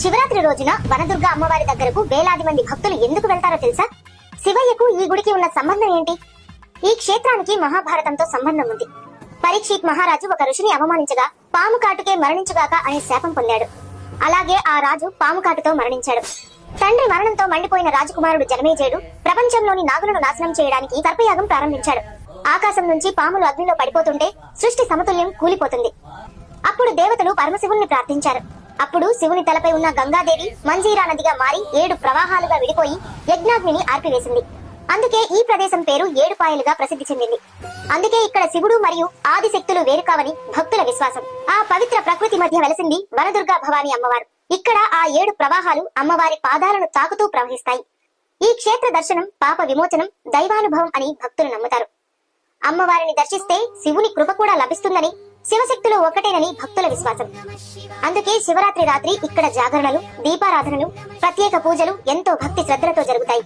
శివరాత్రి రోజున వనదుర్గ అమ్మవారి దగ్గరకు వేలాది మంది భక్తులు ఎందుకు వెళ్తారో తెలుసా? శివయ్యకు ఈ గుడికి ఉన్న సంబంధం ఏంటి? ఈ క్షేత్రానికి మహాభారతంతో సంబంధం ఉంది. పరీక్షిత్ మహారాజు ఒక ఋషిని అవమానించగా పాము కాటుకే మరణించుగాక అనే శాపం పొందాడు. అలాగే ఆ రాజు పాము కాటుతో మరణించాడు. తండ్రి మరణంతో మండిపోయిన రాజకుమారుడు జనమేజయుడు ప్రపంచంలోని నాగులను నాశనం చేయడానికి సర్పయాగం ప్రారంభించాడు. ఆకాశం నుంచి పాములు అగ్నిలో పడిపోతుంటే సృష్టి సమతుల్యం కూలిపోతుంది. అప్పుడు దేవతలు పరమశివుణ్ణి ప్రార్థించారు. అప్పుడు శివుని తలపై ఉన్న గంగాదేవి మంజీరా నదిగా మారి 7 ప్రవాహాలుగా విడిపోయి యజ్ఞాగ్నిని ఆర్పివేసింది. అందుకే ఈ ప్రదేశం పేరు ఏడుపాయలుగా ప్రసిద్ధి చెందింది. అందుకే ఇక్కడ శివుడు మరియు ఆదిశక్తులు వేరు కావని భక్తుల విశ్వాసం. ఆ పవిత్ర ప్రకృతి మధ్య వెలసింది వనదుర్గా భవాని అమ్మవారు. ఇక్కడ ఆ 7 ప్రవాహాలు అమ్మవారి పాదాలను తాకుతూ ప్రవహిస్తాయి. ఈ క్షేత్ర దర్శనం పాప విమోచనం, దైవానుభవం అని భక్తులు నమ్ముతారు. అమ్మవారిని దర్శిస్తే శివుని కృప కూడా లభిస్తుందని, శివశక్తులు ఒకటేనని భక్తుల విశ్వాసం. అందుకే శివరాత్రి రాత్రి ఇక్కడ జాగరణలు, దీపారాధనలు, ప్రత్యేక పూజలు ఎంతో భక్తి శ్రద్ధలతో జరుగుతాయి.